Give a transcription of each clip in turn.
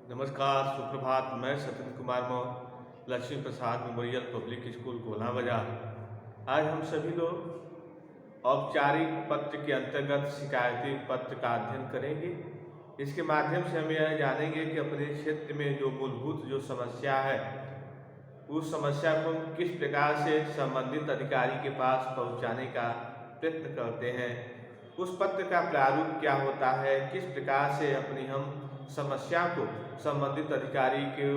नमस्कार, सुप्रभात। मैं सत्येंद्र कुमार मौर्य, लक्ष्मी प्रसाद मेमोरियल पब्लिक स्कूल गोला बाजार। आज हम सभी लोग औपचारिक पत्र के अंतर्गत शिकायती पत्र का अध्ययन करेंगे। इसके माध्यम से हम यह जानेंगे कि अपने क्षेत्र में जो मूलभूत समस्या है, उस समस्या को किस प्रकार से संबंधित अधिकारी के पास पहुंचाने का प्रयत्न करते हैं, उस पत्र का प्रारूप क्या होता है, किस प्रकार से अपनी हम समस्या को संबंधित अधिकारी को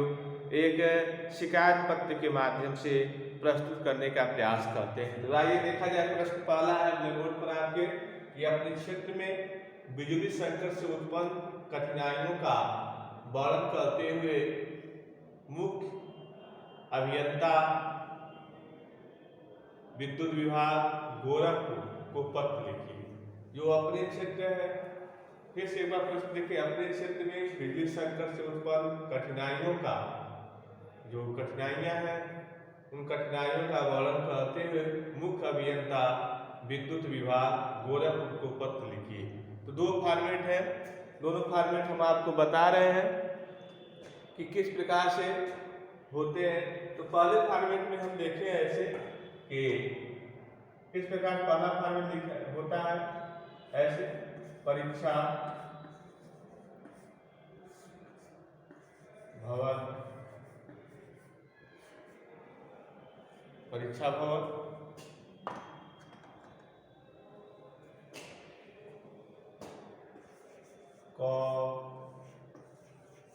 एक शिकायत पत्र के माध्यम से प्रस्तुत करने का प्रयास करते हैं। तो आइए देखा जाए। प्रश्न पहला है अपने बोर्ड पर आपके कि अपने क्षेत्र में बिजली संकट से उत्पन्न कठिनाइयों का वर्णन करते हुए मुख्य अभियंता विद्युत विभाग गोरखपुर को पत्र लिखिए। जो अपने क्षेत्र है, फिर से एक बार प्रश्न देखिए। अपने क्षेत्र में बिजली संकट से उत्पन्न कठिनाइयों का जो कठिनाइयां हैं, उन कठिनाइयों का वर्णन करते हुए मुख्य अभियंता विद्युत विभाग गोरखपुर को पत्र लिखिए। तो दो फॉर्मेट है, दोनों फॉर्मेट हम आपको बता रहे हैं कि किस प्रकार से होते हैं। तो पहले फॉर्मेट में हम देखें ऐसे कि किस प्रकार पहला फॉर्मेट होता है ऐसे: परीक्षा भवन, परीक्षा भवन, क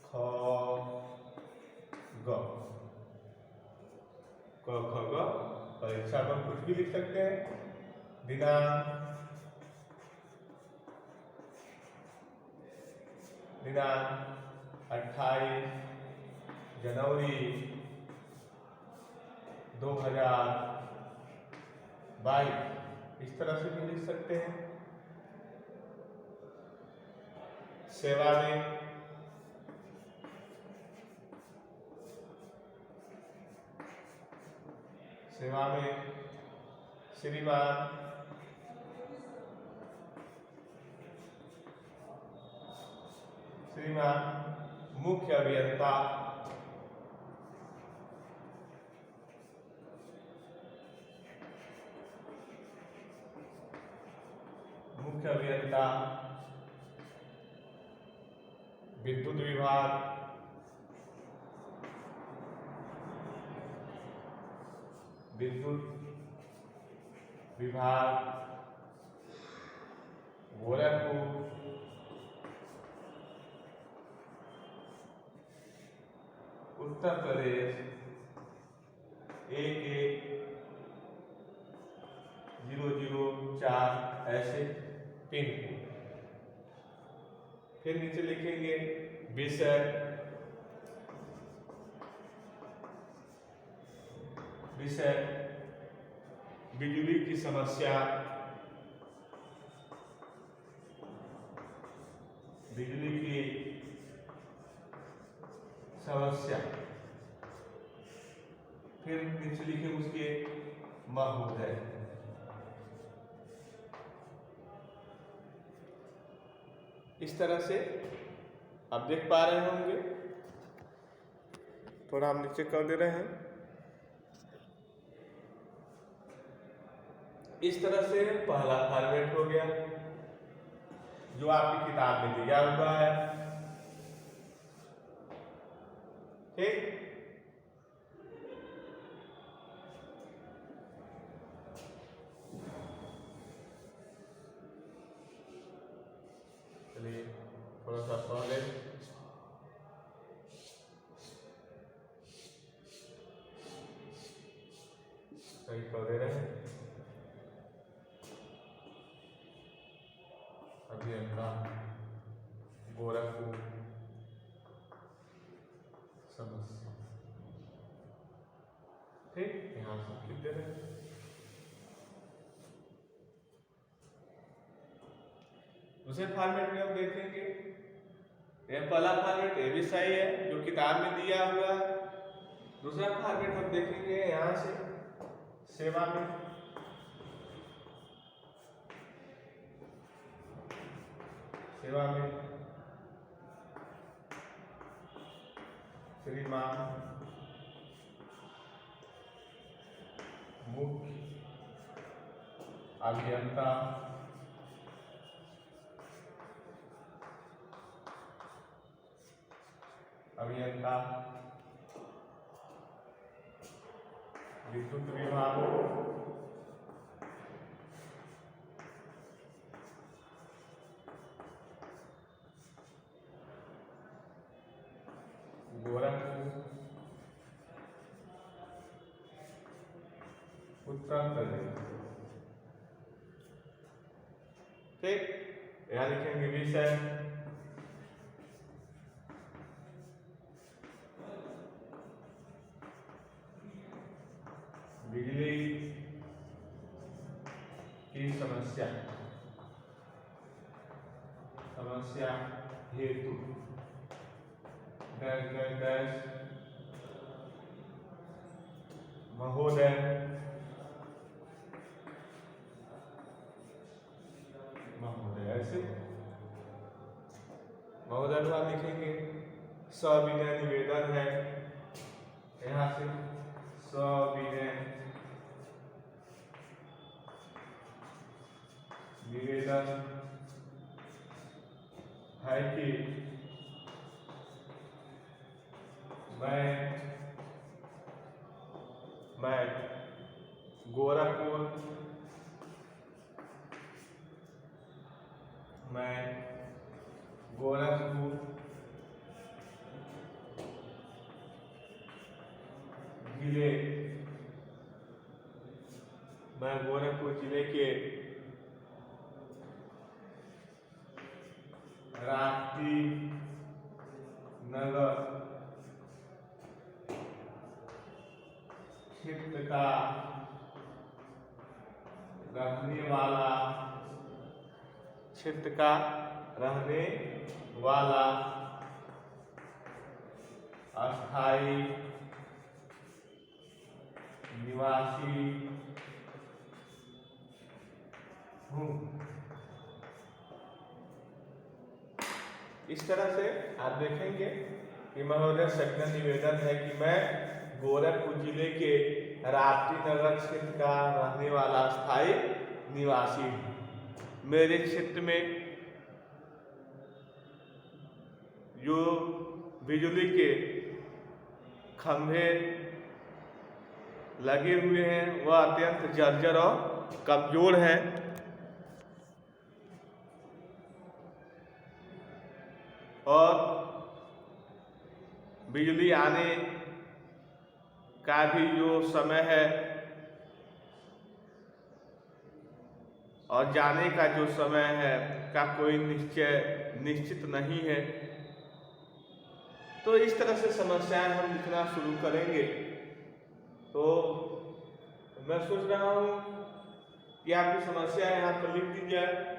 ख ग, क ख ग, परीक्षा भवन कुछ भी लिख सकते हैं। दिनांक 28 जनवरी 2022, इस तरह से भी लिख सकते हैं। सेवा में श्रीमान मुख्य अभियंता विद्युत विभाग गोरखपुर उत्तर प्रदेश 11004 ऐसे पिन कोड। फिर नीचे लिखेंगे विषय बिजली की समस्या, फिर नीचे लिखे उसके महोदय। इस तरह से आप देख पा रहे होंगे। थोड़ा हम नीचे कर दे रहे हैं। इस तरह से पहला फॉर्मेट हो गया जो आपकी किताब में दिया हुआ है। ठीक, चलिए थोड़ा सा पहले सही कर दे रहे हैं। अभियंता गोरखपुर समस्या, ठीक, यहाँ से लिख दे रहे हैं। दूसरे फॉर्मेट में हम देखेंगे, यह पहला फॉर्मेट ये भी सही है जो किताब में दिया हुआ है। दूसरा फॉर्मेट हम देखेंगे यहाँ से सेवा में श्रीमान मुख्य अभियंता विद्युत विभाग गोरखपुर उत्तर प्रदेश। ठीक, यहाँ लिखेंगे विषय बिजली की समस्या हेतु डैश डैश डैश महोदय ऐसे महोदय द्वारा लिखेंगे। सविनय निवेदन है, यहाँ से सविनय निवेदन है कि मैं गोरखपुर जिले के राप्ती नगर क्षेत्र का रहने वाला अस्थायी निवासी हूँ। इस तरह से आप देखेंगे कि महोदय सविनय निवेदन है कि मैं गोरखपुर जिले के राप्ती नगर क्षेत्र का रहने वाला अस्थायी निवासी हूँ। मेरे क्षेत्र में जो बिजली के खंभे लगे हुए हैं वह अत्यंत जर्जर और कमजोर हैं। और बिजली आने का भी जो समय है और जाने का जो समय है का कोई निश्चित नहीं है। तो इस तरह से समस्याएं हम लिखना शुरू करेंगे। तो मैं सोच रहा हूँ कि आपकी समस्या यहाँ पर लिख दी जाए।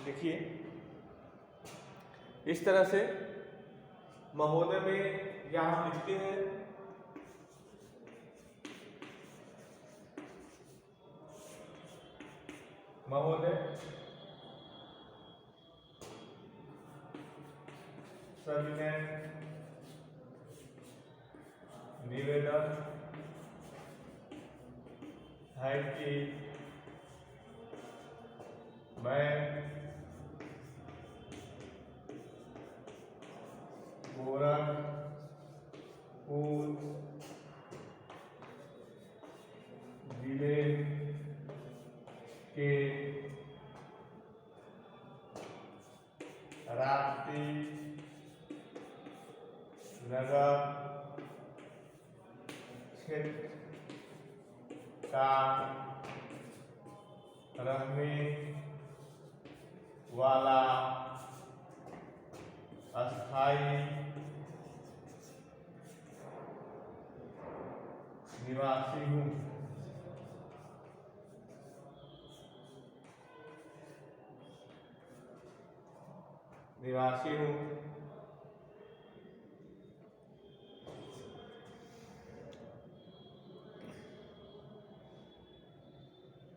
देखिए इस तरह से महोदय में यहाँ लिखते हैं महोदय सविनय निवेदन है कि मैं गोरखपुर जिले के प्राप्ति नगर क्षेत्र का रहने वाला अस्थायी निवासी हूँ।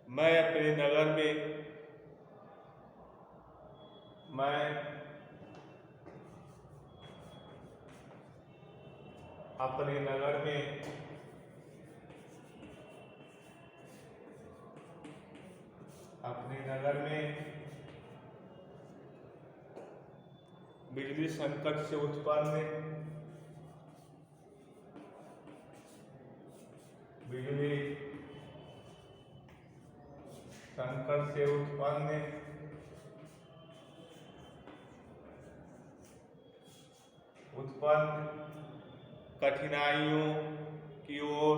मैं अपने नगर में बिजली संकट से उत्पन्न कठिनाइयों की ओर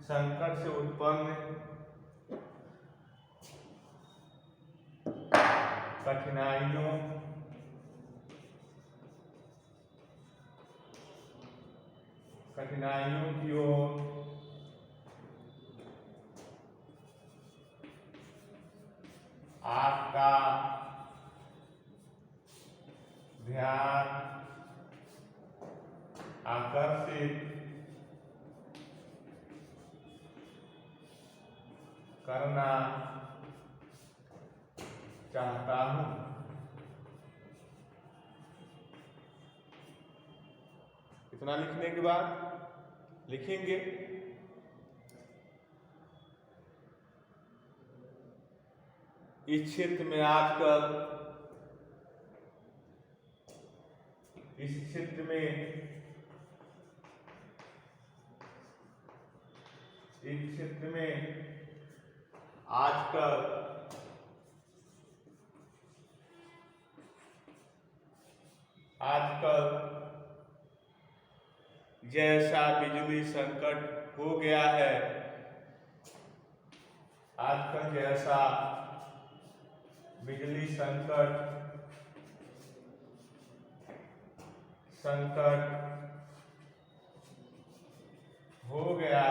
संकट से उत्पन्न कठिनाइयों की ओर आपका ध्यान आकर्षित करना चाहता हूँ। इतना लिखने के बाद लिखेंगे इस क्षेत्र में आजकल जैसा बिजली संकट हो गया है, बिजली संकट हो गया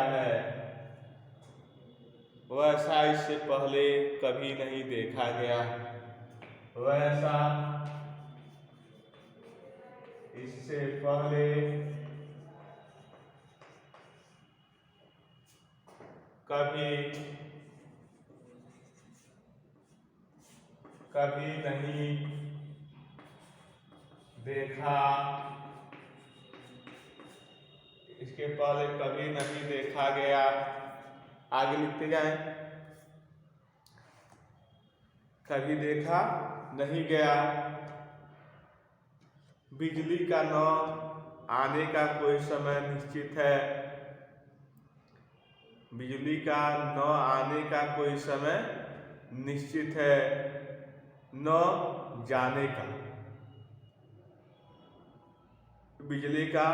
है वैसा इससे पहले कभी नहीं देखा गया। वैसा इससे पहले कभी नहीं देखा। इसके पहले कभी नहीं देखा गया। आगे लिखते जाएं। कभी देखा नहीं गया। बिजली का न आने का कोई समय निश्चित है। बिजली का न आने का कोई समय निश्चित है, न जाने का। बिजली का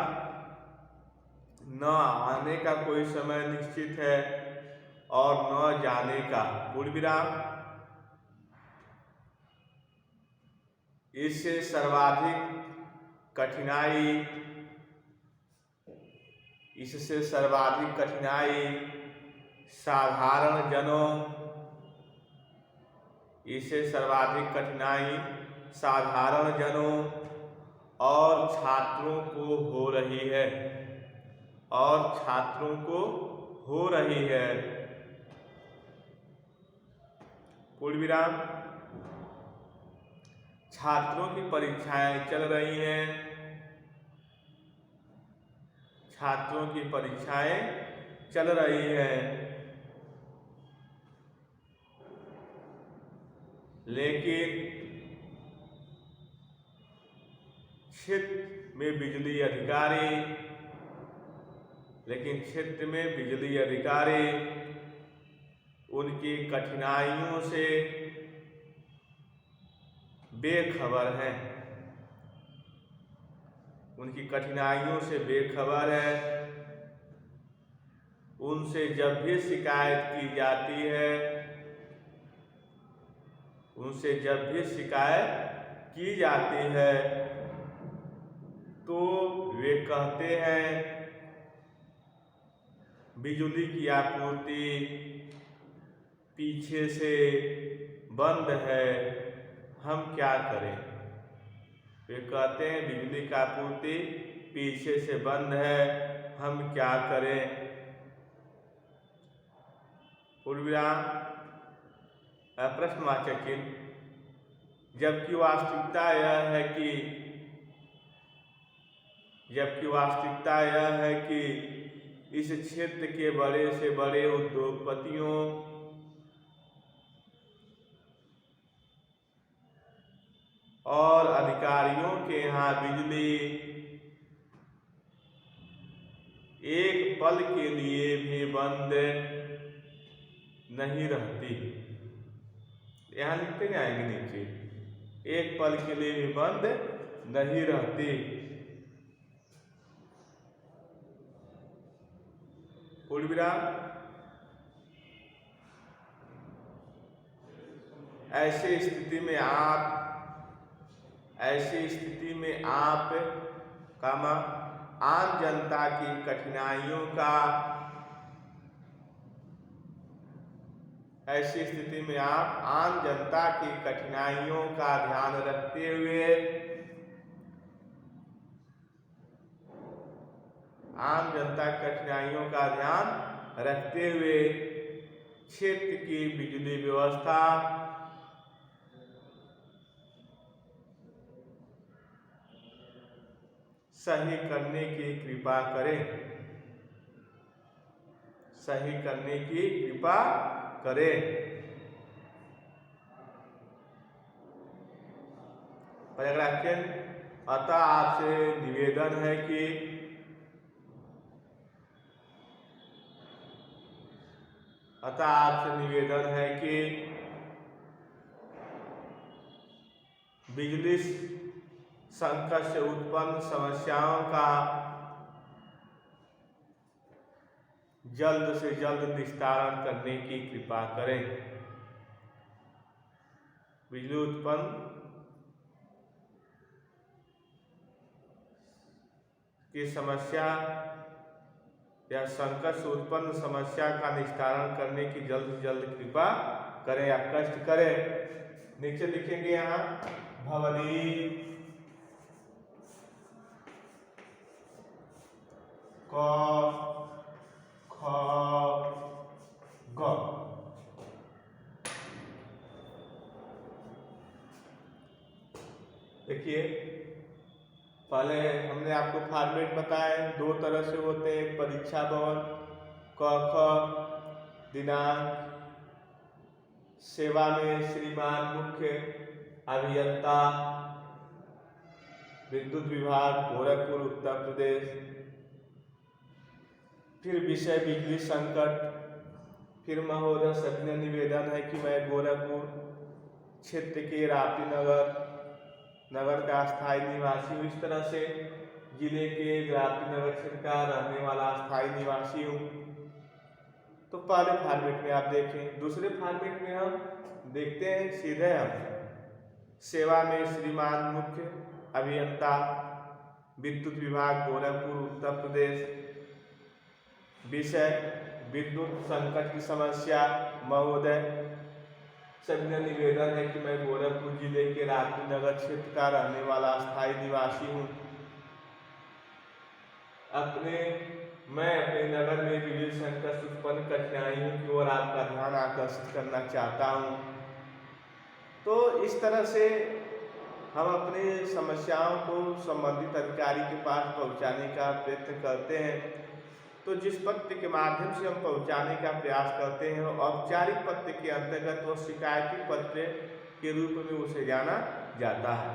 न आने का कोई समय निश्चित है और न जाने का पूर्ण विराम। इससे सर्वाधिक कठिनाई साधारण जनों और छात्रों को हो रही है। पूर्ण विराम। छात्रों की परीक्षाएं चल रही हैं। लेकिन क्षेत्र में बिजली अधिकारी लेकिन क्षेत्र में बिजली अधिकारी उनकी कठिनाइयों से बेखबर हैं, उनकी कठिनाइयों से बेखबर है। उनसे जब भी शिकायत की जाती है, उनसे जब भी शिकायत की जाती है तो वे कहते हैं बिजली की आपूर्ति पीछे से बंद है, हम क्या करें। वे कहते हैं बिजली की आपूर्ति पीछे से बंद है, हम क्या करें। पूर्णविराम प्रश्नवाचक चिन्ह। जबकि वास्तविकता यह है कि इस क्षेत्र के बड़े से बड़े उद्योगपतियों और अधिकारियों के यहाँ बिजली एक पल के लिए भी बंद नहीं रहती। यहाँ लिखते जाएंगे नीचे, एक पल के लिए भी बंद नहीं रहती। पूर्णविराम। ऐसी स्थिति में आप आम जनता की कठिनाइयों का ध्यान रखते हुए क्षेत्र की बिजली व्यवस्था सही करने की कृपा करें। पैराग्राफ चिन्ह। अतः आपसे निवेदन है कि बिजली संकट से उत्पन्न समस्याओं का जल्द से जल्द निस्तारण करने की कृपा करें। बिजली उत्पन्न की समस्या या संकट से उत्पन्न समस्या का निस्तारण करने की जल्द से जल्द कृपा करें या कष्ट करें। नीचे लिखेंगे यहाँ भवनी क ख ग। देखिए, पहले हमने आपको फॉर्मेट बताया, दो तरह से होते हैं। परीक्षा भवन क ख दिनांक, सेवा में श्रीमान मुख्य अभियंता विद्युत विभाग गोरखपुर उत्तर प्रदेश। फिर विषय बिजली संकट। फिर महोदय सविनय निवेदन है कि मैं गोरखपुर क्षेत्र के राप्ती नगर का स्थायी निवासी हूँ। इस तरह से जिले के राप्ती नगर क्षेत्र का रहने वाला स्थायी निवासी हूँ। तो पहले फॉर्मेट में आप देखें। दूसरे फॉर्मेट में हम देखते हैं सीधे हम सेवा में श्रीमान मुख्य अभियंता विद्युत विभाग गोरखपुर उत्तर प्रदेश। विषय विद्युत संकट की समस्या। महोदय सविनय निवेदन है कि मैं गोरखपुर जिले के राप्ती नगर क्षेत्र का रहने वाला स्थायी निवासी हूँ। मैं अपने नगर में बिजली संकट से उत्पन्न कठिनाइयों की ओर आपका ध्यान आकर्षित करना चाहता हूँ। तो इस तरह से हम अपनी समस्याओं को संबंधित अधिकारी के पास पहुँचाने का प्रयत्न करते हैं। तो जिस पत्र के माध्यम से हम पहुँचाने का प्रयास करते हैं, औपचारिक पत्र के अंतर्गत वो शिकायती पत्र के रूप में उसे जाना जाता है।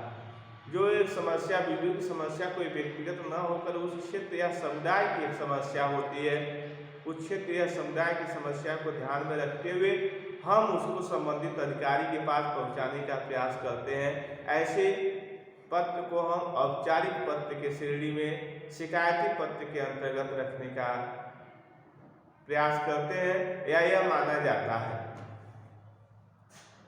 जो एक समस्या बिजली की समस्या कोई व्यक्तिगत न होकर उस क्षेत्र या समुदाय की एक समस्या होती है, उस क्षेत्र या समुदाय की समस्या को ध्यान में रखते हुए हम उसको संबंधित अधिकारी के पास पहुंचाने का प्रयास करते हैं। ऐसे पत्र को हम औपचारिक पत्र के श्रेणी में शिकायती पत्र के अंतर्गत रखने का प्रयास करते हैं या यह माना जाता है।